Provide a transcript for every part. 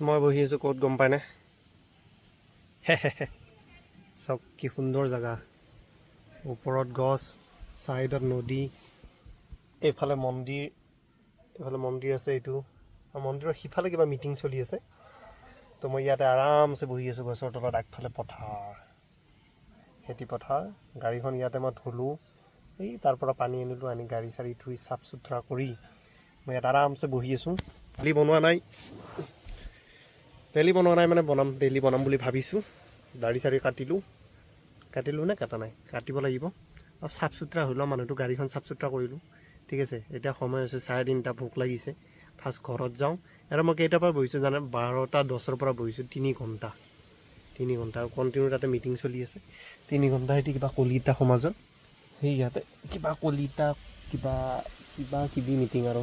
মই বহি আছোঁ ক'ত গম পায়নে? চাওক কি সুন্দৰ জেগা, ওপৰত গছ, ছাইডত নদী, এইফালে মন্দিৰ আছে এইটো, আৰু মন্দিৰৰ সিফালে কিবা মিটিং চলি আছে। তো মই ইয়াতে আৰামছে বহি আছোঁ গছৰ তলত, আগফালে পথাৰ, খেতি পথাৰ। গাড়ীখন ইয়াতে মই থলোঁ, এই তাৰ পৰা পানী আনিলোঁ, আনি গাড়ী চাড়ী ধুই চাফ চুথৰা কৰি মই ইয়াত আৰামছে বহি আছোঁ। ডেইলি বনোৱা নাই মানে ডেইলি বনাম বুলি ভাবিছোঁ। দাড়ি চাড়ি কাটিলোঁ নে কাটা নাই, কাটিব লাগিব। আৰু চাফ চুথৰা হৈ লওঁ, মানুহটো গাড়ীখন চাফ চুথৰা কৰিলোঁ। ঠিক আছে, এতিয়া সময় হৈছে 3:30, ভোক লাগিছে। ফাৰ্ষ্ট ঘৰত যাওঁ। আৰু মই কেইটাৰ পৰা বহিছোঁ জানে? 12:10 পৰা বহিছোঁ, 3 ঘণ্টা আৰু কণ্টিনিউ তাতে মিটিং চলি আছে। 3 ঘণ্টা সিহঁতি কিবা কলিতা সমাজত, সেই ইয়াতে কিবা কলিতা কিবা কিবি মিটিং, আৰু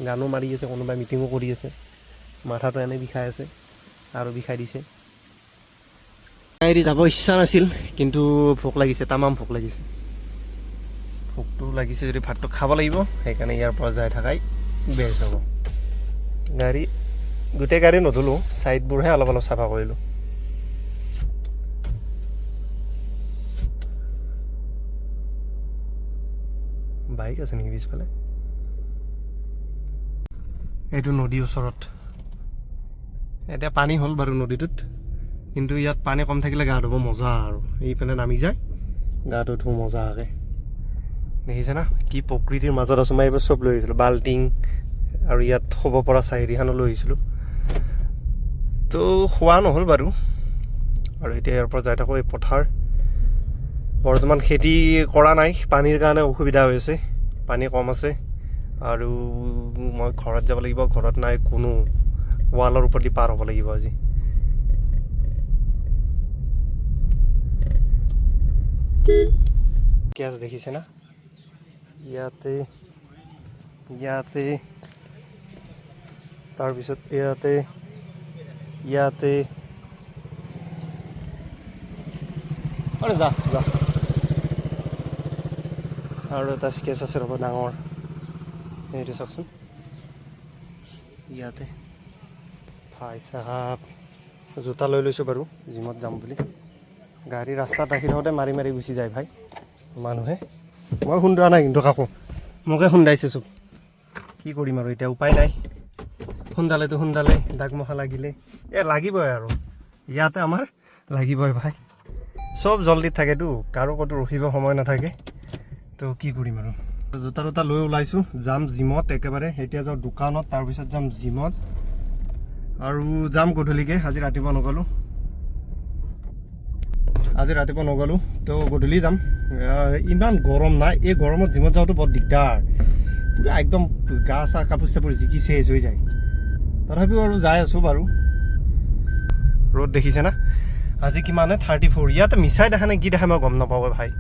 গানো মাৰি আছে, কোনোবাই মিটিঙো কৰি আছে। মাথাটো এনেই বিষাই আছে আৰু বিষাই দিছে। এৰি যাব ইচ্ছা নাছিল, কিন্তু ভোক লাগিছে, তামাম ভোক লাগিছে। ভোকটো লাগিছে যদি ভাতটো খাব লাগিব, সেইকাৰণে ইয়াৰ পৰা যাই থাকাই বেষ্ট হ'ব। গোটেই গাড়ী নধুলোঁ, ছাইডবোৰহে অলপ চাফা কৰিলোঁ। বাইক আছে নেকি পিছফালে? এইটো নদীৰ ওচৰত। এতিয়া পানী হ'ল বাৰু নদীটোত, কিন্তু ইয়াত পানী কম থাকিলে গা ধুব মজা। আৰু এইফালে নামি যায়, গাটো ধুব মজাকৈ। দেখিছে না কি প্ৰকৃতিৰ মাজত আছোঁ। মই এইবোৰ চব লৈ আহিছিলোঁ, বাল্টিং আৰু ইয়াত শুব পৰা চাহিদিখনো লৈ আহিছিলোঁ। তো খোৱা নহ'ল বাৰু। আৰু এতিয়া ইয়াৰ পৰা যাই থাকোঁ এই পথাৰ। বৰ্তমান খেতি কৰা নাই, পানীৰ কাৰণে অসুবিধা হৈ আছে, পানী কম আছে। আৰু মই ঘৰত যাব লাগিব, ঘৰত নাই কোনো, ৱালৰ ওপৰেদি পাৰ হ'ব লাগিব আজি। কেছ দেখিছে না? ইয়াতে তাৰপিছত ইয়াতে আৰে যা আৰু এটা স্কেচ আছে ৰ'ব, ডাঙৰ। সেইটো চাওকচোন, ইয়াতে ভাই চাহাব। জোতা লৈ লৈছোঁ বাৰু, জিমত যাম বুলি। গাড়ী ৰাস্তাত ৰাখি থাকোঁতে মাৰি গুচি যায় ভাই মানুহে। মই খুন্দোৱা নাই কিন্তু কাকো, মোকে খুন্দাইছে চব। কি কৰিম আৰু এতিয়া, উপায় নাই। খুন্দালে দাগমখা লাগিলে লাগিবই আৰু। ইয়াতে আমাৰ লাগিবই ভাই, চব জলদিত থাকেতো, কাৰো ক'তো ৰখিব সময় নাথাকে। তো কি কৰিম আৰু। জোতা লৈ ওলাইছোঁ, যাম জিমত একেবাৰে। এতিয়া যাওঁ দোকানত, তাৰপিছত যাম জিমত, আৰু যাম গধূলিকৈ। আজি ৰাতিপুৱা নগ'লোঁ, তো গধূলি যাম। ইমান গৰম নাই, এই গৰমত জিমত যাওঁতো বৰ দিগদাৰ। পুৰা একদম গা চা কাপোৰ চাপোৰ জিকি চেজ হৈ যায়। তথাপিও আৰু যাই আছোঁ বাৰু। ৰ'দ দেখিছে না? আজি কিমানে 34। ইয়াতে মিছাই দেখা নাই, কি দেখা মই গম নাপাওঁ ভাই।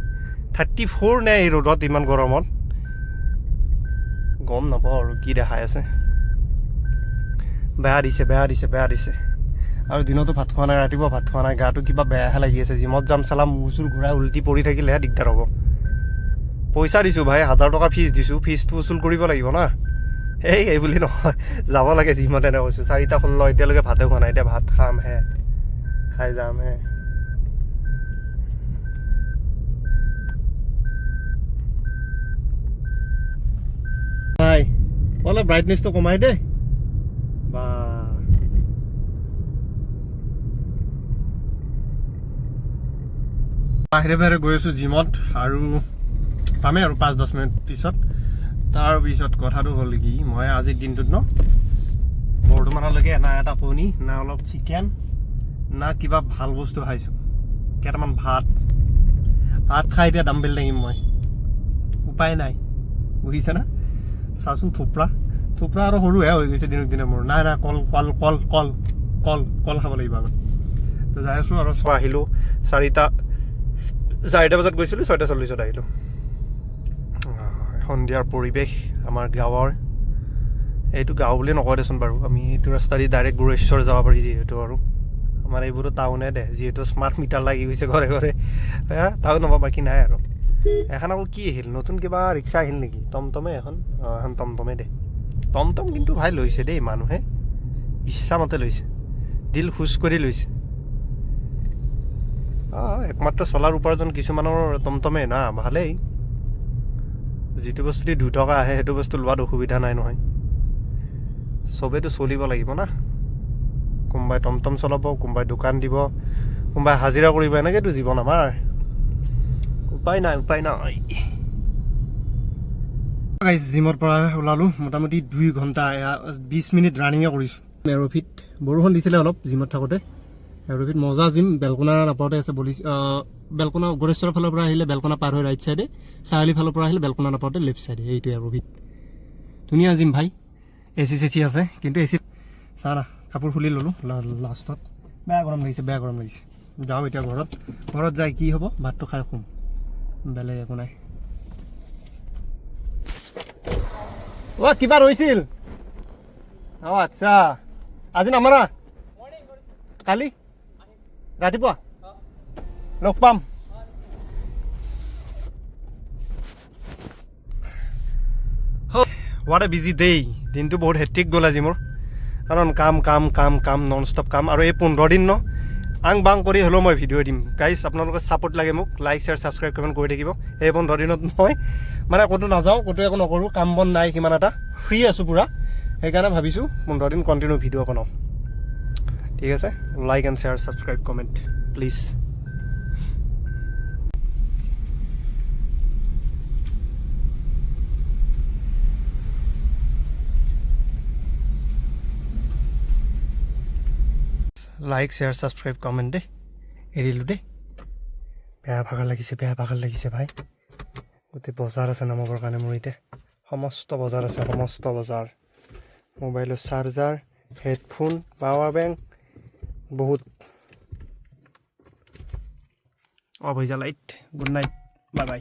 34 নে এই ৰ'দত, ইমান গৰমত গম নাপাওঁ আৰু কি দেখাই আছে। বেয়া দিছে। আৰু দিনতো ভাত খোৱা নাই, ৰাতিপুৱা ভাত খোৱা নাই, গাটো কিবা বেয়াহে লাগি আছে। জিমত যাম চালা, মূৰ চুৰ ঘূৰাই উল্টি পৰি থাকিলেহে দিগদাৰ হ'ব। পইচা দিছোঁ ভাই, 1000 টকা ফিজ দিছোঁ, ফিজটো উচুল কৰিব লাগিব না। এই বুলি নহয়, যাব লাগে জিমত, এনে কৈছোঁ। 4:16 এতিয়ালৈকে ভাতে খোৱা নাই, এতিয়া ভাত খামহে, খাই যামহে। নাই, অলপ ব্ৰাইটনেছটো কমাই দে বা। বাহিৰে গৈ আছোঁ জিমত, আৰু পামেই আৰু 5-10 মিনিট পিছত। তাৰপিছত কথাটো হ'ল কি, মই আজিৰ দিনটোত বৰ্তমানলৈকে না এটা কণী, না অলপ চিকেন, না কিবা ভাল বস্তু খাইছোঁ। কেইটামান ভাত খাই এতিয়া ডাম্বেল দাঙিম মই, উপায় নাই, বুজিছে না? চাচোন থোপৰা আৰু সৰুহে হৈ গৈছে দিনক দিনে মোৰ। নাই কল খাব লাগিব আগত। তো যাই আছোঁ আৰু আহিলোঁ 4টা বজাত গৈছিলোঁ, 6:40 আহিলোঁ। সন্ধিয়াৰ পৰিৱেশ আমাৰ গাঁৱৰ। এইটো গাঁও বুলি নকয় দেচোন বাৰু, আমি এইটো ৰাস্তা দি ডাইৰেক্ট গুৰেশ্বৰ যাব পাৰি যিহেতু। আৰু আমাৰ এইবোৰো টাউনে দে, যিহেতু স্মাৰ্ট মিটাৰ লাগি গৈছে ঘৰে। টাউন হ'ব, বাকী নাই আৰু। এখন আকৌ কি আহিল, নতুন কিবা ৰিক্সা আহিল নেকি? টমটমে এখন টমটমে দে। টমটম কিন্তু ভাই লৈছে দেই, মানুহে ইচ্ছামতে লৈছে। দিল খুচ কৰি লৈছে একমাত্ৰ চলাৰ উপাৰ্জন কিছুমানৰ টমটমে না ভালেই যিটো বস্তু দি 2 টকা আহে সেইটো বস্তু লোৱাত অসুবিধা নাই নহয় চবেইতো চলিব লাগিব না কোনোবাই টমটম চলাব কোনোবাই দোকান দিব কোনোবাই হাজিৰা কৰিব এনেকৈতো জীৱন আমাৰ উপায় নাই গাইজ জিমৰ পৰা ওলালোঁ মোটামুটি 2 ঘণ্টা 20 মিনিট ৰানিঙে কৰিছোঁ এৰ'ফিট বৰষুণ দিছিলে অলপ জিমত থাকোঁতে এৰ'ফিট মজা জিম বেলকোনা নাপাওঁতে আছে বেলকোনা গড়েশ্বৰৰ ফালৰ পৰা আহিলে বেলকোনা পাৰ হৈ ৰাইট চাইডে চাৰিআলি ফালৰ পৰা আহিলে বেলকোনা নাপাওঁতে লেফ্ট চাইডে এইটো এৰ'ফিট ধুনীয়া জিম ভাই AC আছে কিন্তু AC চা না কাপোৰ খুলি ল'লোঁ লাষ্টত বেয়া গৰম লাগিছে যাওঁ এতিয়া ঘৰত যাই কি হ'ব ভাতটো খাই শুম বেলেগ একো নাই কিবা ৰৈছিল আচ্ছা আজি নামাৰা কালি ৰাতিপুৱা লগ পাম হোৱাট এ বিজি ডে দিনটো বহুত হেক্টিক গ'ল আজি মোৰ কাৰণ কাম নন ষ্টপ কাম আৰু এই 15 দিন আং বাং কৰি হ'লেও মই ভিডিঅ' দিম গাইজ আপোনালোকৰ ছাপোৰ্ট লাগে মোক লাইক শ্বেয়াৰ ছাবস্ক্ৰাইব কমেণ্ট কৰি থাকিব এই 15 দিনত মই মানে ক'তো নাযাওঁ ক'তো একো নকৰোঁ কাম বন নাই সিমান এটা ফ্ৰী আছোঁ পূৰা সেইকাৰণে ভাবিছোঁ 15 দিন কণ্টিনিউ ভিডিঅ' বনাওঁ ঠিক আছে like and share subscribe comment please like share subscribe comment দেই এৰিলোঁ দেই বেয়া ভাগৰ লাগিছে ভাই গোটেই বজাৰ আছে নামাবৰ কাৰণে মোৰ এতিয়া সমস্ত বজাৰ মোবাইলৰ চাৰ্জাৰ হেডফোন পাৱাৰ বেংক বহুত অফ হৈ যা লাইট গুড নাইট বাই